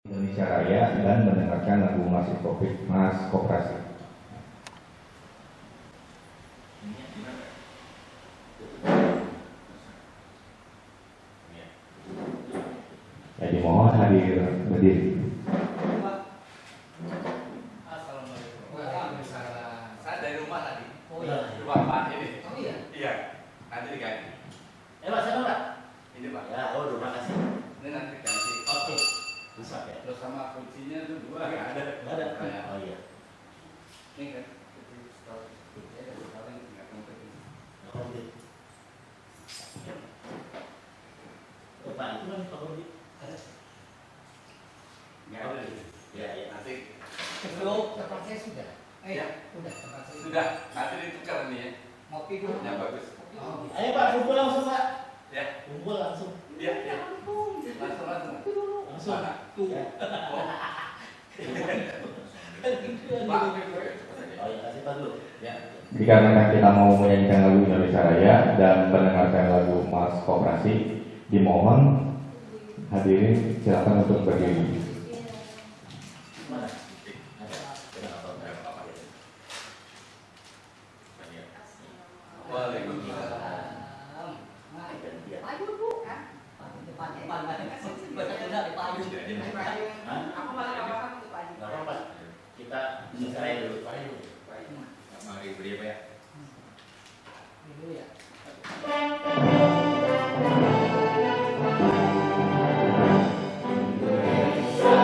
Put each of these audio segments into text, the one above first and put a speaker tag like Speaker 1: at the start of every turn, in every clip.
Speaker 1: Indonesia Raya dan mendengarkan lagu Mas Koperasi. Ya, dimohon hadir berdiri.
Speaker 2: Assalamualaikum. Waalaikumsalam. Saya dari rumah tadi.
Speaker 3: Oh iya.
Speaker 2: Rumah Pak ini.
Speaker 3: Oh iya.
Speaker 2: Iya. Nanti diganti.
Speaker 3: Pak, saya Pak.
Speaker 2: Ini Pak.
Speaker 3: Ya, oh, terima kasih.
Speaker 2: Ini nanti diganti.
Speaker 3: Oke. Bisa ya.
Speaker 2: Terus sama kuncinya itu dua nggak ada.
Speaker 3: Nggak ada.
Speaker 2: Kayak
Speaker 3: Oh iya.
Speaker 2: ini kan. Sekarang nggak kompeten.
Speaker 3: Oh, gitu. Oh, Pak, itu kan Pak Rudi. Ada.
Speaker 2: Nggak ada.
Speaker 3: Ya, ya.
Speaker 2: Nanti
Speaker 4: Tempat saya sudah.
Speaker 2: Ya.
Speaker 4: Udah tempat saya.
Speaker 2: sudah. Nanti ditukar nih ya.
Speaker 4: Ngopi dulu.
Speaker 2: Yang bagus.
Speaker 4: Oh,
Speaker 3: Ayo Pak, kumpul langsung Pak.
Speaker 2: Ya.
Speaker 3: Kumpul langsung.
Speaker 2: Iya. Ya. Langsung.
Speaker 3: Langsung.
Speaker 2: Mana?
Speaker 3: Tuh.
Speaker 2: Ya. Oh.
Speaker 3: Pak.
Speaker 2: Pak.
Speaker 3: Oh iya, kasih Pak dulu.
Speaker 2: Ya.
Speaker 1: Dikarenakan kita mau menyanyikan lagu Indonesia Raya dan mendengarkan lagu Mas Koperasi, dimohon hadirin silakan untuk berdiri.
Speaker 3: Mana? Ada.
Speaker 2: Waalaikumsalam.
Speaker 4: Maju Bu kan? Depan. Baca tunda di paju.
Speaker 3: Hah?
Speaker 4: Aku malah kawasan untuk paju.
Speaker 3: Nggak apa-apa. Kita bicara dulu.
Speaker 2: Mari beri apa ya?
Speaker 4: Dulu ya.
Speaker 3: Indonesia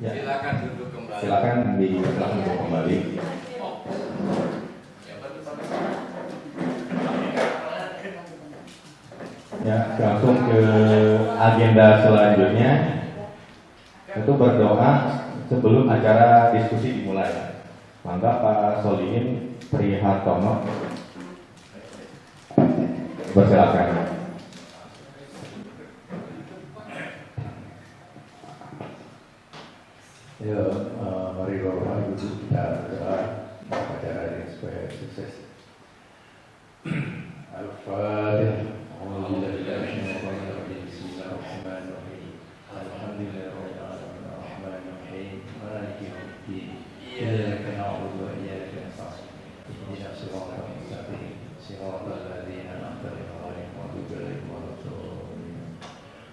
Speaker 1: Ya.
Speaker 2: Silakan duduk kembali.
Speaker 1: Silakan duduk kembali.
Speaker 2: Ya, betul, Pak.
Speaker 1: Ya, langsung ke agenda selanjutnya. Itu berdoa sebelum acara diskusi dimulai. Mangga Pak Solihin Prihartono bersilakan.
Speaker 5: Ya, mari Bapak Ibu kita berdoa acara ini supaya sukses. Al-Fatihah. Bismillahirrahmanirrahim. Alhamdulillahirabbil alamin. Arrahmanirrahim. Maliki yaumiddin. Iyyaka na'budu wa iyyaka nasta'in. Ihdinas siratal mustaqim. Siratal ladzina an'amta 'alaihim ghairil maghdubi 'alaihim waladdallin.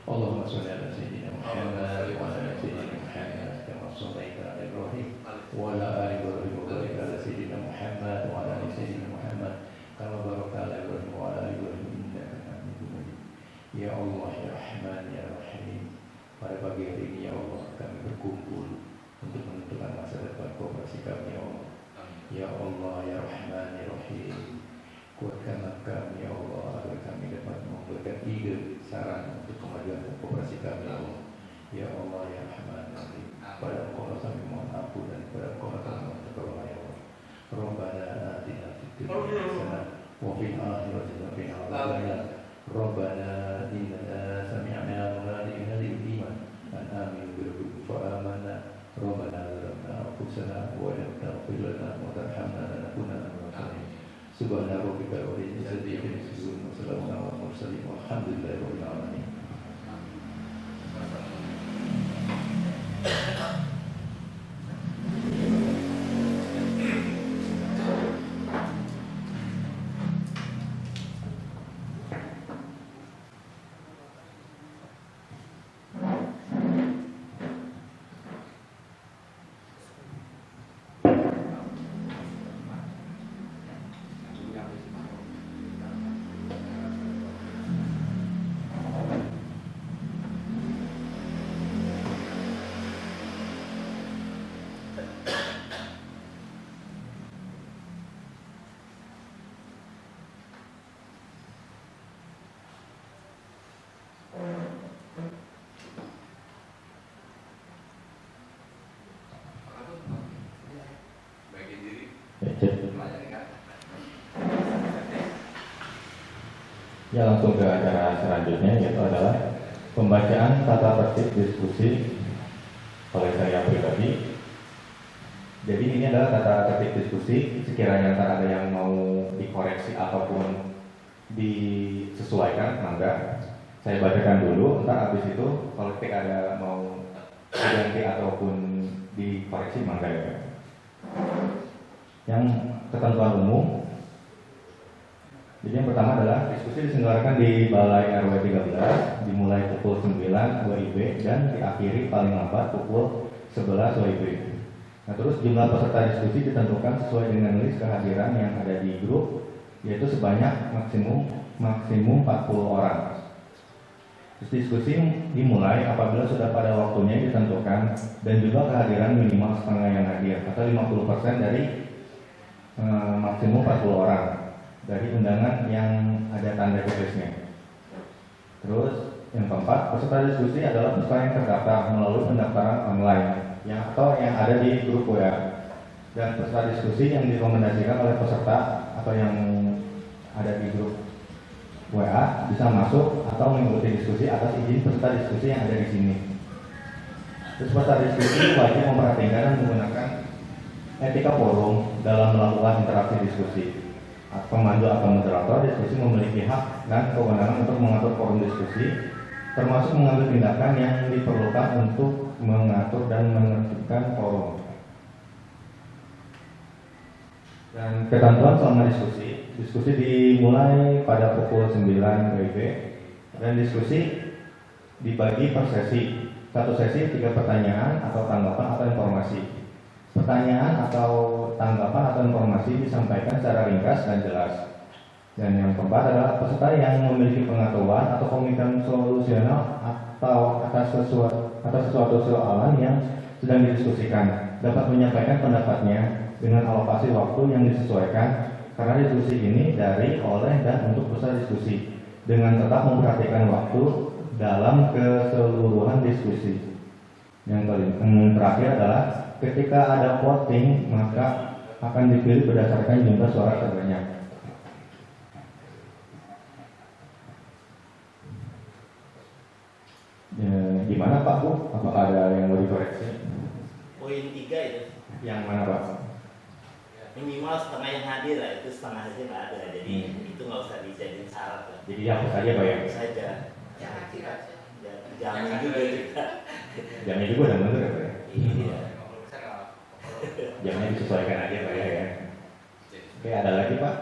Speaker 5: Allahumma shalli 'ala sayyidina Muhammad wa 'ala ali sayyidina Muhammad kama shallaita 'ala Ibrahim wa 'ala ali Ibrahim wa barik 'ala sayyidina Muhammad wa 'ala ali sayyidina Muhammad kama barakta 'ala Ibrahim wa 'ala ali Ibrahim innaka Hamidum Majid. Ya Allah, ya Rahman, ya Rahim. Pada pagi hari ini ya Allah kami berkumpul untuk menentukan masa depan koperasi kami ya Allah. Ya Allah, ya Rahman, ya Rahim. Kuatkanlah kami ya Allah agar kami dapat memberikan ide, saran untuk kemajuan koperasi kami ya Allah. Ya Allah, ya Rahman, ya Rahim. Pada Engkau kami mohon ampun dan pada Engkau kami mohon pertolongan ya Allah. Rabbana atina fid dunya hasanah wa fil akhirati hasanah. Rabbana innana sami'na munadiyan lil-iman an aminu bi rabbikum fa amanna. Rabbana zalamna anfusana wa lam taghfir lana wa tarhamna lanakunanna minal khasirin. Subhana rabbika rabbil izzati amma yasifun wa salamun 'alal mursalin walhamdulillahi rabbil alamin.
Speaker 2: Bagi diri.
Speaker 1: Ya, langsung ke acara selanjutnya, yaitu adalah pembacaan tata tertib diskusi oleh saya pribadi. Jadi ini adalah tata tertib diskusi. Sekiranya ntar ada yang mau dikoreksi ataupun disesuaikan, mangga saya bacakan dulu. Ntar habis itu kalau ada mau diganti ataupun dikoreksi, mangga ya. Yang ketentuan umum. Jadi yang pertama adalah diskusi diselenggarakan di Balai RW 13 dimulai pukul 9 WIB dan diakhiri paling lambat pukul 11 WIB. Nah, terus jumlah peserta diskusi ditentukan sesuai dengan list kehadiran yang ada di grup, yaitu sebanyak maksimum 40 orang. Terus diskusi dimulai apabila sudah pada waktunya ditentukan dan juga kehadiran minimal setengah yang hadir atau 50% dari maksimum 40 orang dari undangan yang ada tanda tulisnya. Terus yang keempat, peserta diskusi adalah peserta yang terdaftar melalui pendaftaran online atau yang ada di grup WA, dan peserta diskusi yang direkomendasikan oleh peserta atau yang ada di grup WA bisa masuk atau mengikuti diskusi atas izin peserta diskusi yang ada di sini. Terus peserta diskusi wajib memperhatikan dan menggunakan etika forum dalam melakukan interaksi diskusi. Pemandu atau moderator diskusi memiliki hak dan kewenangan untuk mengatur forum diskusi, termasuk mengambil tindakan yang diperlukan untuk mengatur dan menertibkan forum. Dan ketentuan selama diskusi dimulai pada pukul 9 WIB dan diskusi dibagi per sesi. Satu sesi 3 pertanyaan atau tanggapan atau informasi. Pertanyaan atau tanggapan atau informasi disampaikan secara ringkas dan jelas. Dan yang keempat adalah peserta yang memiliki pengetahuan atau pemikiran solusional atau atas sesuatu soalan yang sedang didiskusikan, dapat menyampaikan pendapatnya dengan alokasi waktu yang disesuaikan karena diskusi ini dari, oleh, dan untuk peserta diskusi dengan tetap memperhatikan waktu dalam keseluruhan diskusi. Yang terakhir adalah ketika ada voting maka akan dipilih berdasarkan jumlah suara terbanyak. Gimana Pak Bu? Apakah ada yang mau dikoreksi?
Speaker 3: Poin 3 itu
Speaker 1: Yang mana Pak?
Speaker 3: minimal setengah yang hadir lah, itu setengah saja nggak ada, jadi itu nggak usah dijadiin syarat lah.
Speaker 1: Jadi hapus saja Pak ya?
Speaker 3: Itu saja.
Speaker 4: Jangan tidak.
Speaker 3: Jangan juga kita.
Speaker 1: Jamnya juga udah mundur ya Pak ya?
Speaker 3: Iya.
Speaker 1: Jamnya disesuaikan aja Pak ya. Oke, ada lagi Pak?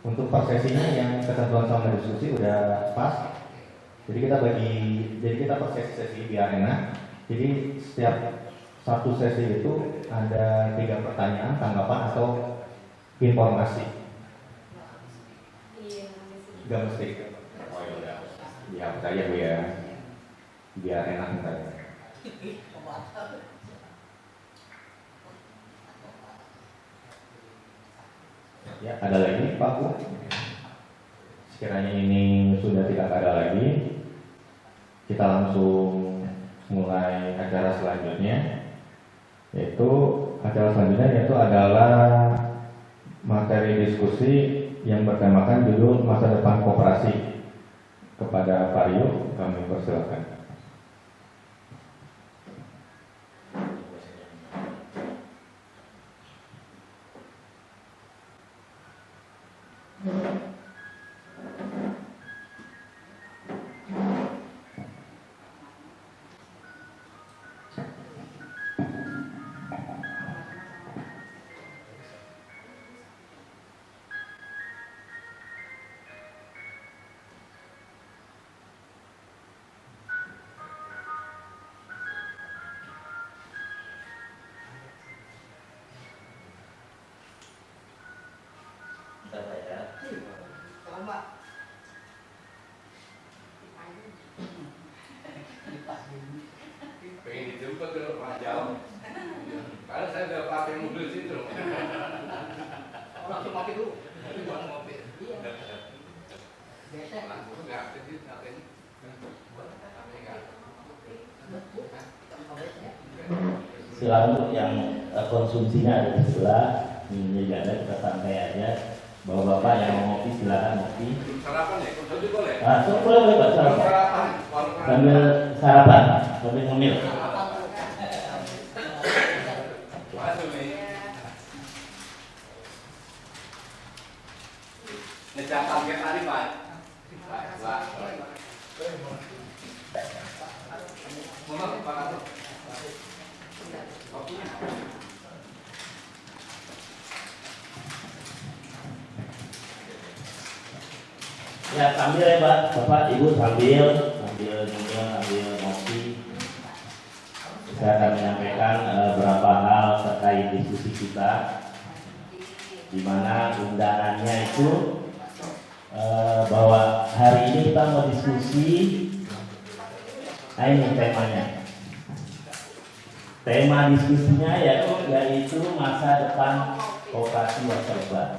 Speaker 1: Untuk per sesinya yang ketentuan sama diskusi udah pas. Jadi kita per sesi biar enak. Jadi setiap satu sesi itu ada 3 pertanyaan, tanggapan atau informasi. Gak mesti. Oh ya udah. Dihapus aja Bu ya. Biar enak ntar. Ya, ada lagi Pak Bu? Sekiranya ini sudah tidak ada lagi, kita langsung mulai acara selanjutnya. Acara selanjutnya yaitu adalah materi diskusi yang bertemakan judul masa depan koperasi. Kepada Pak Rio, kami persilakan.
Speaker 2: Pengen dijemput ke Pak Jauh. Karena saya udah pakai mobil situ.
Speaker 4: Langsung mati dulu.
Speaker 2: Buang mobil.
Speaker 4: Iya. Bete.
Speaker 2: Langsung nggak aktif, ngapain?
Speaker 3: Silakan untuk yang konsumsinya ada di sebelah, minumnya juga ada, kita santai aja. Bapak-bapak yang mau ngopi silakan ngopi.
Speaker 2: Sarapan ya? Konsumsi boleh?
Speaker 3: Boleh Pak, sarapan.
Speaker 2: Sarapan.
Speaker 3: Sambil sarapan, sambil ngemil.
Speaker 2: Masuk nih. Ngecap target tadi Pak. Pak. Mohon Pak Kato. Kopinya.
Speaker 3: Ya sambil ya Pak, Bapak Ibu sambil nyemil, sambil ngopi. Saya akan menyampaikan beberapa hal terkait diskusi kita, di mana undangannya itu bahwa hari ini kita mau diskusi. Nah ini temanya. Tema diskusinya yaitu masa depan koperasi wasserba.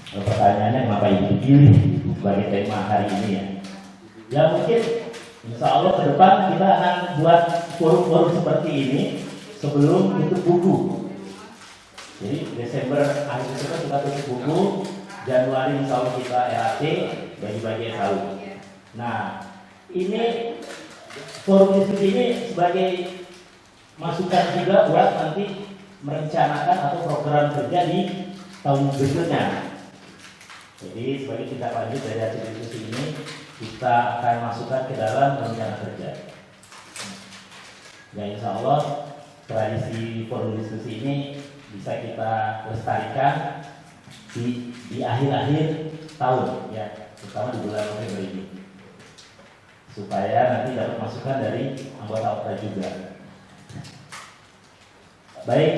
Speaker 3: Pertanyaannya kenapa ini dipilih sebagai tema hari ini ya? Ya mungkin insya Allah ke depan kita akan buat forum-forum seperti ini sebelum tutup buku. Jadi Desember, akhir Desember kita tutup buku, Januari insya Allah kita RAT, bagi-bagi SAU. Nah ini forum diskusi ini sebagai masukan juga buat nanti merencanakan atau program kerja di tahun berikutnya. Jadi sebagai tindak lanjut dari hasil diskusi ini, kita akan masukkan ke dalam rencana kerja. Ya insya Allah tradisi forum diskusi ini bisa kita lestarikan di akhir-akhir tahun, ya, terutama di bulan November ini, supaya nanti dapat masukan dari anggota juga. Baik,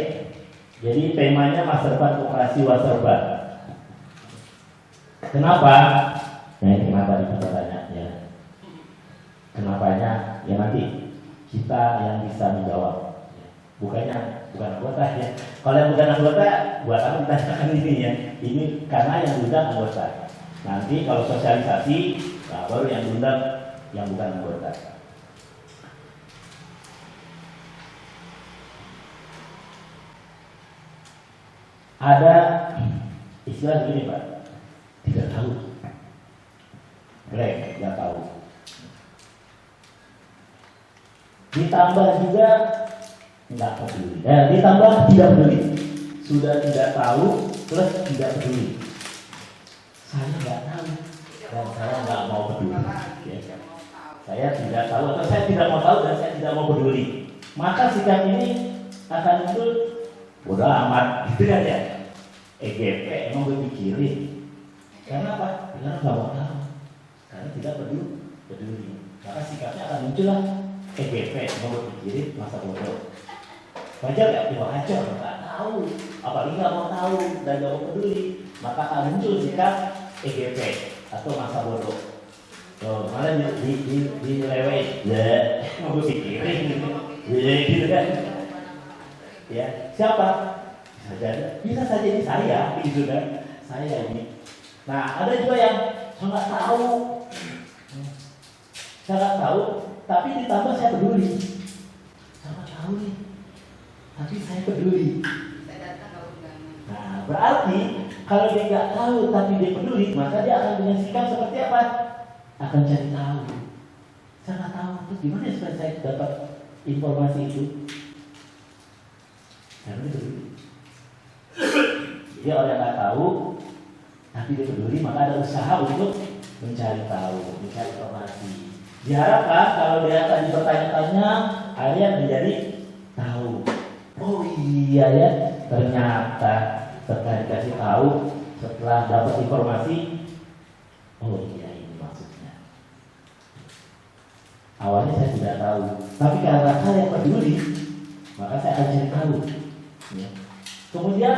Speaker 3: jadi temanya masa depan koperasi wasserba. Kenapa? Nah ini kenapa ditanya ya? kenapanya ya nanti kita yang bisa menjawab. Bukan anggota ya. Kalau yang bukan anggota, buat apa ditanyakan ini ya? Ini karena yang diundang anggota. Nanti kalau sosialisasi, nah baru yang diundang yang bukan anggota. Ada istilah begini Pak, tidak tahu, blank, tidak tahu. Ditambah juga tidak peduli, ditambah tidak peduli. Sudah tidak tahu plus tidak peduli. Saya nggak tahu dan saya nggak mau peduli. Ya. Saya tidak tahu atau saya tidak mau tahu dan saya tidak mau peduli. Maka sikap ini akan muncul bodoh amat, gitu kan ya? EGP emang gue pikirin. Karena apa? Karena nggak mau tahu. Karena tidak peduli. Maka sikapnya akan muncul lah. EGP emang gue pikirin masa bodoh. Wajar nggak? Ya wajar, nggak tahu. Apalagi nggak mau tahu dan nggak mau peduli. Maka akan muncul sikap EGP atau masa bodoh. Oh, malah dilewet, ya, mau gue pikirin, gitu kan? Ya, siapa? Bisa saja ini saya, gitu kan? Saya ini. Nah, ada juga yang sangat tahu, tapi ditambah saya peduli. Sangat tahu nih, tapi saya peduli. Nah, berarti kalau dia nggak tahu tapi dia peduli, maka dia akan punya sikap seperti apa? Akan cari tahu. Saya nggak tahu, terus gimana supaya saya dapat informasi itu? Karena dia peduli. Jadi orang yang nggak tahu tapi dia peduli, maka ada usaha untuk mencari tahu, mencari informasi. Diharapkan kalau dia tadi bertanya-tanya, akhirnya menjadi tahu. Oh iya ya, ternyata setelah dikasih tahu, setelah dapat informasi, oh iya ini maksudnya. Awalnya saya tidak tahu, tapi karena saya peduli, maka saya akan cari tahu. Ya. Kemudian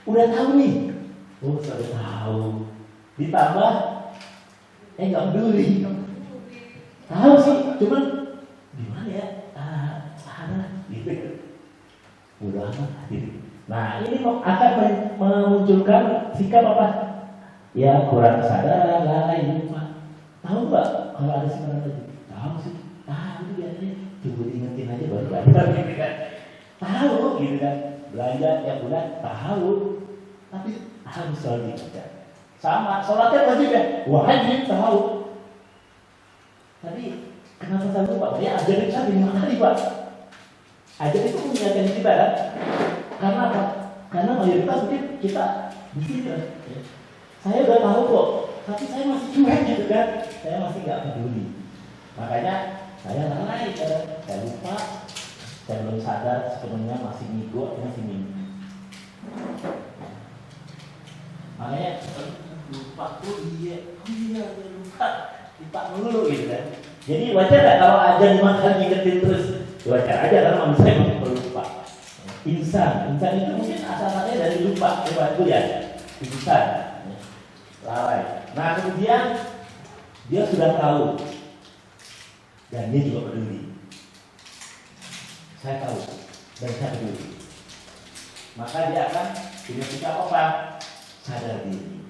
Speaker 3: udah tahu nih, oh sudah tahu. Ditambah, nggak peduli. Tahu sih, cuman gimana ya? Gitu. Udah amat. Gitu. Nah ini akan memunculkan sikap apa? Ya kurang kesadaran, lalai, lupa. Tahu nggak kalau ada sekarang tadi? Tahu sih, tahu itu biasanya. Coba diingetin aja baru belajar, gitu kan? Tahu, gitu kan? Belanja tiap bulan tahu, tapi harus selalu dibaca. Sama, sholatnya wajib ya? Wajib tahu. Tapi kenapa saya lupa? Ya ajarin saya 5 kali Pak. Ajarin itu mengingatkan kita kan? Karena apa? Karena mayoritas mungkin kita begini kan? Ya. Saya udah tahu kok, tapi saya masih cuek gitu kan? Saya masih nggak peduli. Makanya saya lalai, saya lupa, saya belum sadar sepenuhnya masih ngigo, masih mimpi. Makanya lupa, oh iya lupa dulu gitu kan. Jadi wajar nggak kalau aja 5 kali ngingetin terus? Wajar aja karena manusia memang pelupa. Insan itu mungkin asalnya dari lupa, itu ya. Insan, lalai. Nah kemudian dia sudah tahu dan dia juga peduli. Saya tahu dan saya peduli. Maka dia akan punya sikap apa? Sadar diri.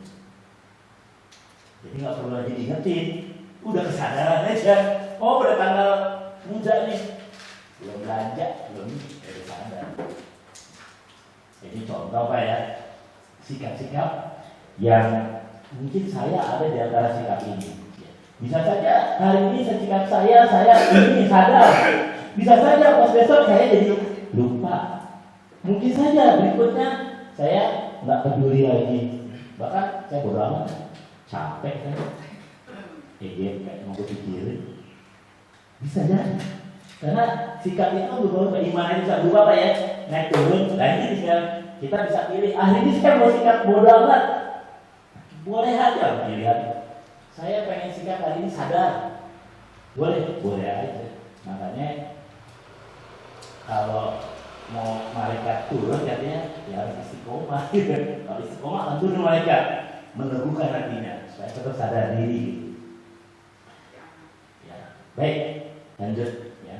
Speaker 3: Jadi nggak perlu lagi diingetin, udah kesadaran aja. Oh udah tanggal muda nih, belum belanja, belum sadar. Jadi contoh Pak ya, sikap-sikap yang mungkin saya ada di antara sikap ini. Bisa saja hari ini sikap saya ini sadar. Bisa saja pas besok saya jadi lupa. Mungkin saja berikutnya saya nggak peduli lagi. Bahkan saya bodo amat, capek saya. Kayak mau pikirin. Bisa jadi. Karena sikap itu berubah, keimanan bisa berubah Pak ya, naik turun. Nah ini tinggal kita bisa pilih. Hari ini saya mau sikap bodo amat. Boleh aja pilihan. Saya pengen sikap hari ini sadar. Boleh aja. Makanya kalau mau malaikat turun katanya ya harus istiqomah gitu. Kalau istiqomah akan turun malaikat meneguhkan hatinya supaya tetap sadar diri. Ya. Baik, lanjut ya.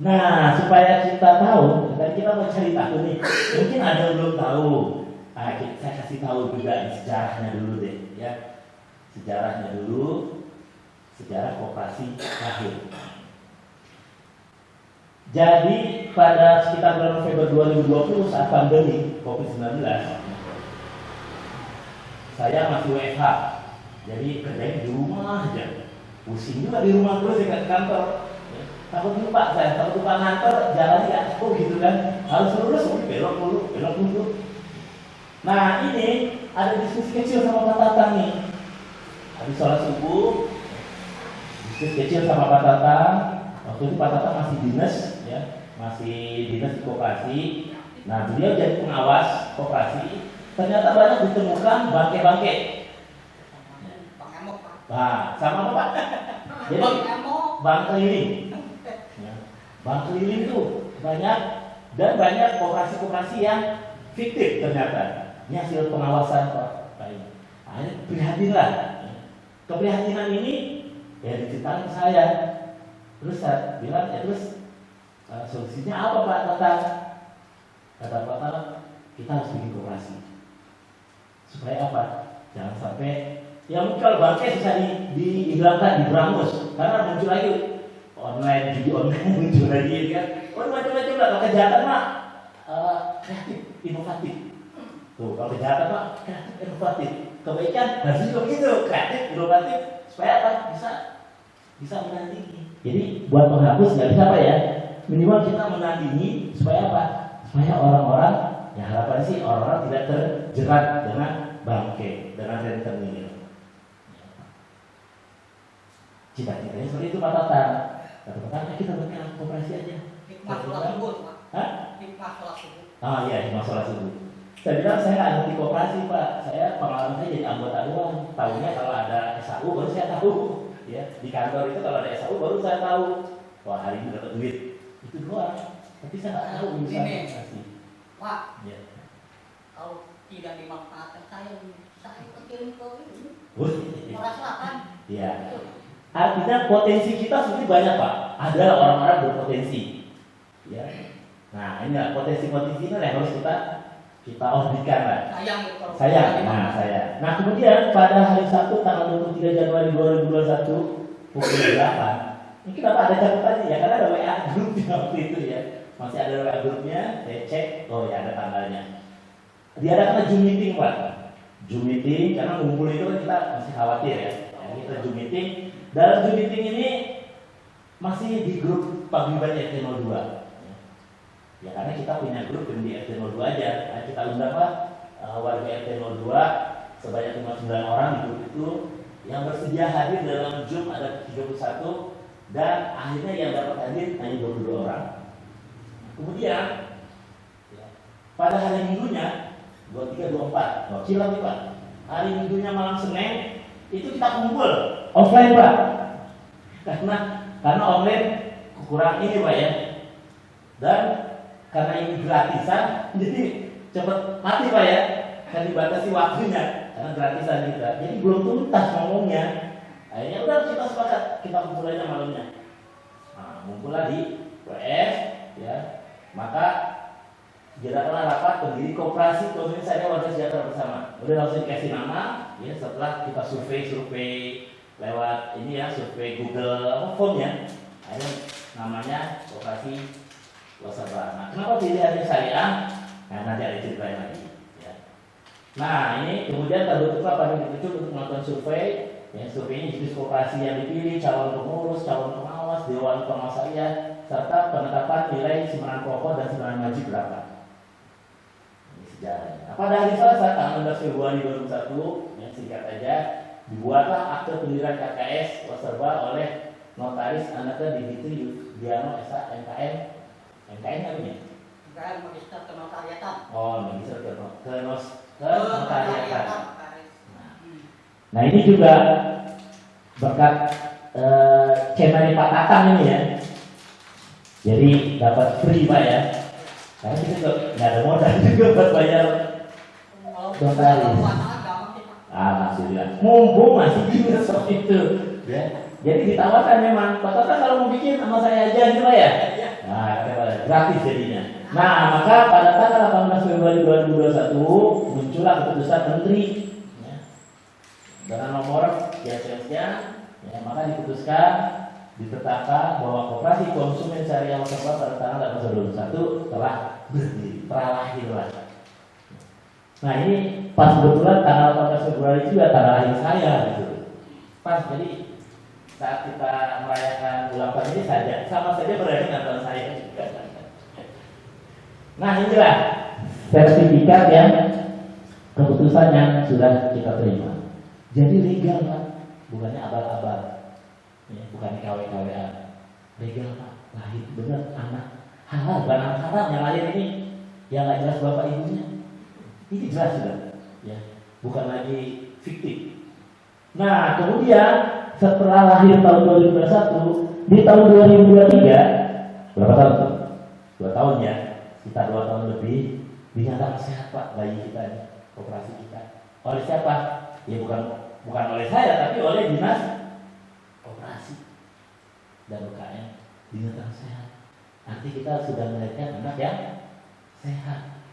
Speaker 3: Nah, supaya kita tahu, tadi kita mau cari tahu nih. Mungkin ada yang belum tahu. Saya kasih tahu juga sejarahnya dulu deh, ya. Sejarahnya dulu, sejarah koperasi lahir. Jadi pada sekitar bulan November 2020 saat pandemi COVID-19, saya masih WFH, jadi kerjanya di rumah aja. Pusing juga di rumah terus ya ke kantor. Takut lupa saya, takut lupa ngantor, jalannya nggak cukup gitu kan. Harus lurus, belok dulu. Nah ini ada diskusi kecil sama Pak Tatang nih. Habis sholat subuh, diskusi kecil sama Pak Tatang. Waktu itu Pak Tatang masih dinas, ya, masih dinas di koperasi. Nah beliau jadi pengawas koperasi. Ternyata banyak ditemukan bangke-bangke.
Speaker 4: Pengamuk, Pak.
Speaker 3: Nah, sama apa Pak? Jadi
Speaker 4: Pengamuk.
Speaker 3: bank keliling. Ya. Bank keliling itu banyak dan banyak koperasi-koperasi yang fiktif ternyata. Ini hasil pengawasan Pak. Akhirnya prihatin lah. Keprihatinan ini ya diceritakan ke saya. Terus saya bilang ya terus solusinya apa Pak Tatang? Kata Pak Tatang, kita harus bikin koperasi. Supaya apa? Jangan sampai ya mungkin kalau bangke bisa dihilangkan, diberangus karena muncul lagi online, judi online muncul lagi kan. Oh macam-macam lah, kalau kejahatan mah kreatif, inovatif. Tuh kalau kejahatan mah kreatif, inovatif. Kebaikan harus juga begitu, kreatif, inovatif supaya apa? Bisa menandingi. Jadi buat penghapus nggak bisa apa ya? Minimal kita menandingi supaya apa? Supaya orang-orang ya harapan sih orang-orang tidak terjerat dengan bangke, dengan rentenir. Cita-citanya seperti itu Pak Tatang. Kata Pak Tatang, kita bergerak koperasi aja.
Speaker 4: Hikmah sholat subuh, Pak.
Speaker 3: Hah?
Speaker 4: Hikmah sholat subuh.
Speaker 3: Ah iya, hikmah sholat subuh. Saya bilang saya nggak ngerti koperasi Pak. Saya pengalaman saya jadi anggota doang. Tahunya kalau ada SAU baru saya tahu. Ya di kantor itu kalau ada SAU baru saya tahu. Wah hari ini dapat duit. Itu doang. Tapi saya nggak tahu misalnya koperasi.
Speaker 4: Pak,
Speaker 3: Ya.
Speaker 4: kalau tidak dimanfaatkan saya kirim ke ini.
Speaker 3: Wah.
Speaker 4: Orang Selatan.
Speaker 3: Iya. Artinya potensi kita sebenarnya banyak Pak. Ada orang-orang berpotensi. Ya. Nah ini lah potensi-potensi ini yang harus kita orbitkan lah.
Speaker 4: Sayang gitu kalau
Speaker 3: Saya.
Speaker 4: tidak
Speaker 3: Nah
Speaker 4: dimanfaatkan.
Speaker 3: saya. Nah kemudian pada hari Sabtu tanggal 23 Januari 2021 pukul 8. Ini kenapa ada catatannya ya? Karena ada WA grupnya waktu itu ya. Masih ada WA grupnya. Saya cek. Oh ya ada tanggalnya. Diadakan Zoom meeting Pak. Zoom meeting karena ngumpul itu kan kita masih khawatir ya. Kita Zoom meeting. Dalam Zoom meeting ini masih di grup Paguyuban RT 02. Ya karena kita punya grup di RT 02 aja. Nah, kita undang Pak warga RT 02 sebanyak 59 orang di grup itu yang bersedia hadir dalam Zoom ada 31 dan akhirnya yang dapat hadir hanya 22 orang. Kemudian ya, pada hari Minggunya 23 24 kilat nih Pak. Hari Minggunya malam Senin itu kita kumpul offline Pak. Karena online kurang ini Pak ya. Dan karena ini gratisan, jadi cepat mati Pak ya. Kan dibatasi waktunya karena gratisan kita. Jadi belum tuntas ngomongnya. Akhirnya udah kita sepakat kita kumpul aja malamnya. Nah, ngumpul di WS ya. Maka diadakanlah rapat pendiri koperasi Komisi Saya Warga Sejahtera Bersama. Udah langsung dikasih nama ya setelah kita survei lewat ini ya, survei Google Form ya. Akhirnya namanya koperasi Wasabah. Nah, kenapa pilihannya syariah? Nah, nanti ada ceritain lagi. Ya. Nah, ini kemudian terbentuklah pada ditunjuk untuk melakukan survei. Ya, survei ini jenis koperasi yang dipilih, calon pengurus, calon pengawas, dewan pengawas syariah, serta penetapan nilai simpanan pokok dan simpanan wajib berapa. Ini sejarahnya. Nah, pada hari Selasa tanggal 16 Februari 2001, yang singkat aja, dibuatlah akte pendirian KKS Wasabah oleh Notaris Ananda Dimitri Yudiano SA MKM. MKM apa ini?
Speaker 4: Bukan magister kenotariatan.
Speaker 3: Oh, magister kenotariatan.
Speaker 4: Notaris.
Speaker 3: Nah ini juga berkat channel Pak Tatang ini ya. Jadi dapat free Pak ya. Karena kita juga nggak ada modal juga buat bayar notaris. Alhamdulillah. Mumpung masih di itu ya. Jadi ditawarkan memang, Pak Toto kalau mau bikin sama saya aja gitu Pak ya. Nah, gratis jadinya. Nah, maka pada tanggal 18 Februari 2021 muncullah keputusan Menteri ya, dengan nomor sekian, ya, maka diputuskan ditetapkan bahwa Koperasi Konsumen Syariah Wasabat pada tanggal 18 2021 telah berdiri, telah lahir lah. Nah ini pas kebetulan tanggal 18 Februari juga tanggal lahir saya gitu. Pas jadi saat kita merayakan ulang tahun ini saja, sama saja berada dengan tahun saya juga. Nah inilah sertifikat yang keputusan yang sudah kita terima. Jadi legal Pak, bukannya abal-abal, ya, bukannya KW-KWan. Legal Pak, lahir benar anak halal, bukan anak haram yang lahir ini, yang nggak jelas bapak ibunya. Ini jelas sudah, ya, bukan lagi fiktif. Nah kemudian setelah lahir tahun 2021, di tahun 2023 berapa tahun? 2 tahun ya. Kita 2 tahun lebih dinyatakan sehat Pak bayi kita ini, koperasi kita. Oleh siapa? Ya bukan oleh saya, tapi oleh dinas koperasi dan UKM dinyatakan sehat. Nanti kita sudah melahirkan anak yang sehat.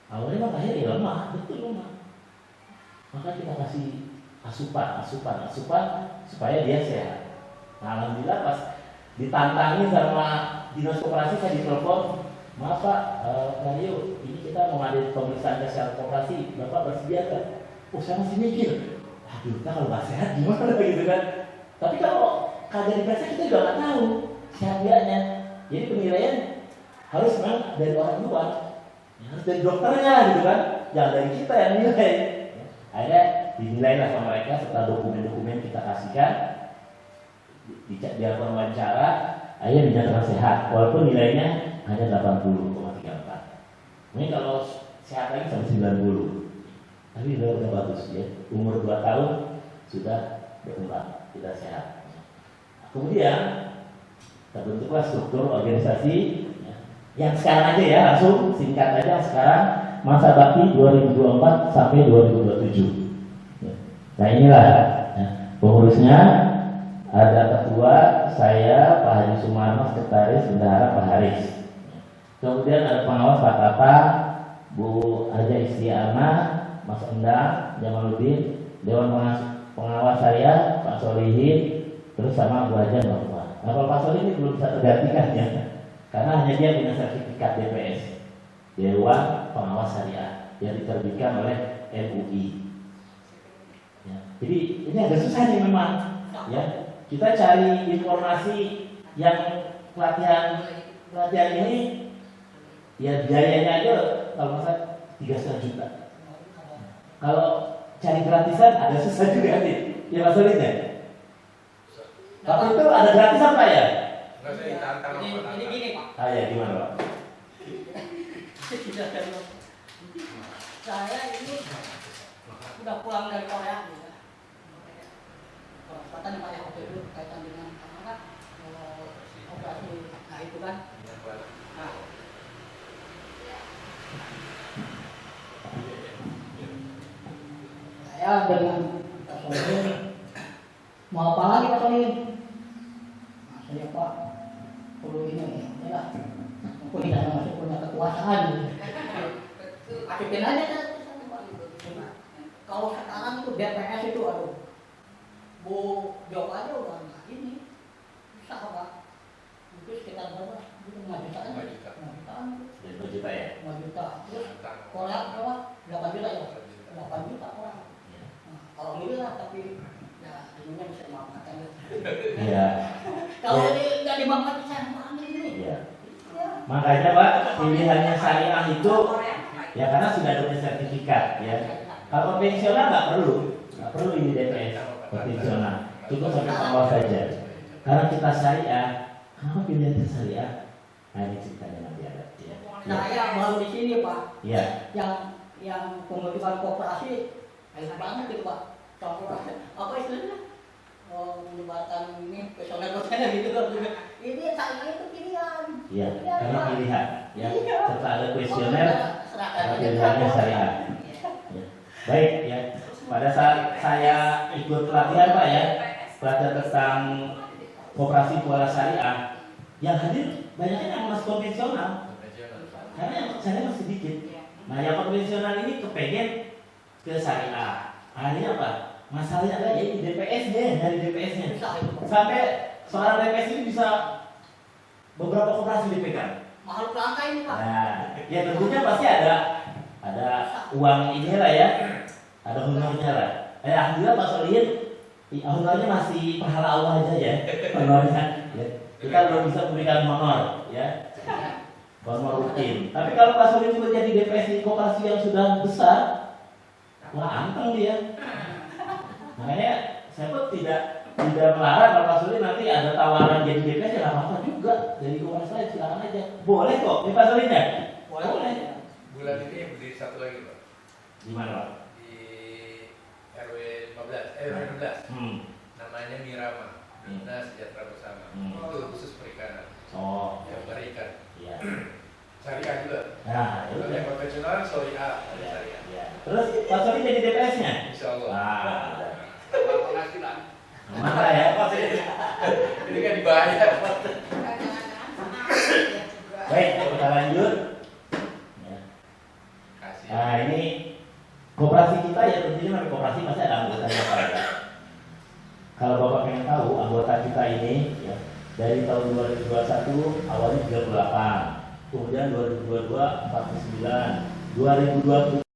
Speaker 3: Awalnya mah lahir ya lemah, betul lemah. Maka kita kasih asupan supaya dia sehat. Nah, alhamdulillah pas ditantangi sama dinas koperasi saya ditelepon, maaf Pak, Mario, ini kita mau ngadain pemeriksaan kesehatan koperasi, Bapak bersedia kan? Oh saya masih mikir, aduh kita kalau nggak sehat gimana gitu kan? Tapi kalau kagak diperiksa kita juga nggak tahu sehat dianya. Jadi penilaian harus memang dari orang luar, ya, harus dari dokternya gitu kan, jangan dari kita yang nilai. Akhirnya dinilailah sama mereka setelah dokumen-dokumen kita kasihkan, dilakukan wawancara, akhirnya dinyatakan sehat, walaupun nilainya hanya 80,34. Mungkin kalau sehat lagi sampai 90. Tapi udah bagus ya. Umur 2 tahun sudah berkembang, tidak sehat. Kemudian terbentuklah struktur organisasi ya, yang sekarang aja ya, langsung singkat aja sekarang masa bakti 2024 sampai 2027. Ya. Nah inilah ya, pengurusnya. Ada ketua saya Pak Haji Sumarno, sekretaris bendahara Pak Haris. Kemudian ada pengawas Pak Tata, Bu Haja Istiana, Mas Endang, Jamaluddin, Dewan Pengawas saya Pak Solihin, terus sama Bu Haja Norma. Nah kalau Pak Solihin ini belum bisa tergantikan ya, karena hanya dia punya sertifikat DPS, Dewan Pengawas Syariah, yang diterbitkan oleh MUI. Ya. Jadi ini agak susah nih memang, ya. Kita cari informasi yang pelatihan ini, ya biayanya aja kalau masa 3,5 juta. Kalau cari gratisan agak susah juga nih, ya Mas Solid ya. Tapi itu ada gratisan Pak ya?
Speaker 2: Nggak saya ditantang apa
Speaker 4: Ini gini Pak.
Speaker 3: Ah ya gimana Pak?
Speaker 4: Saya ini udah pulang dari Korea gitu. Kata nih Pak ya, waktu itu kaitan dengan apa operasi, nah itu kan. Nah, saya dengan Pak Solihin mau apa lagi Pak Solihin? Nah, saya Pak perlu ini ya, aku tidak masih punya kekuasaan. Aktifin aja kan. Kalau sekarang itu DPS itu aduh. Bu Joko aja udah nggak ini, susah Pak. Mungkin sekitar berapa? 5 jutaan. 5 jutaan.
Speaker 3: 5 juta ya?
Speaker 4: 5 juta. Terus Korea berapa? 8 juta ya? 8 juta Korea. Nah, kalau alhamdulillah tapi ya ininya bisa dimanfaatkan.
Speaker 3: Iya.
Speaker 4: Kalau ini nggak dimanfaatkan saya ambil ini.
Speaker 3: Iya. Makanya Pak, pilihannya syariah itu ya karena sudah ada sertifikat ya. Kalau konvensional nggak perlu ini DPS. Konvensional, cukup sampai pengawas saja. Karena kita syariah, kenapa pilihan syariah? Nah ini ceritanya nanti ada. Ya.
Speaker 4: Saya baru di sini Pak.
Speaker 3: Iya.
Speaker 4: Yang pembentukan koperasi, enak banget itu Pak. Koperasi apa istilahnya? Menyebabkan ini personel gitu kan. Ini saya itu pilihan.
Speaker 3: Iya. Karena pilihan. Ya.
Speaker 4: Iya.
Speaker 3: Setelah ada kuesioner, pilihannya syariah. Ya. Baik ya. Pada saat saya ikut pelatihan Pak ya, pelajaran tentang koperasi pola syariah, yang hadir banyaknya yang masih konvensional, karena yang syariah masih dikit. Nah, yang konvensional ini kepengen ke syariah. Akhirnya apa? Masalahnya adalah ya DPS-nya, dari DPS-nya. Sampai seorang DPS ini bisa beberapa koperasi dipegang.
Speaker 4: Makhluk langka ini Pak.
Speaker 3: Nah, ya tentunya pasti ada uang inilah ya, ada honornya lah. Alhamdulillah Pak Solihin, honornya masih pahala Allah aja ya, honornya. Ya. Kita belum bisa memberikan honor, ya, honor rutin. Tapi kalau Pak Solihin sudah jadi DPS di koperasi yang sudah besar, wah anteng dia. Makanya saya pun tidak melarang kalau Pak Solihin nanti ada tawaran jadi DPS ya nggak apa-apa juga, jadi koperasi lain silakan aja. Boleh kok, ini Pak Solihin ya? Boleh.
Speaker 2: Bulan ini berdiri satu lagi Pak.
Speaker 3: Di mana Pak?
Speaker 2: Di RW 16. Namanya Mirama. Bina Sejahtera Bersama. Itu khusus perikanan.
Speaker 3: Oh,
Speaker 2: Yang berikan.
Speaker 3: iya.
Speaker 2: Syariah juga.
Speaker 3: Nah,
Speaker 2: Kalau
Speaker 3: itu.
Speaker 2: yang konvensional syariah. Syariah.
Speaker 3: Ya. Terus Pak Solihin jadi DPS-nya?
Speaker 2: Insya Allah.
Speaker 3: Nah,
Speaker 2: Penghasilan.
Speaker 3: mana ya?
Speaker 2: Ini kan dibayar.
Speaker 3: Baik, kita lanjut. Ya.
Speaker 2: Kasih.
Speaker 3: Nah, ini koperasi kita ya tentunya namanya koperasi masih ada anggotanya Pak ya. Kalau Bapak pengen tahu anggota kita ini ya, dari tahun 2021 awalnya 38, kemudian 2022 49, 2020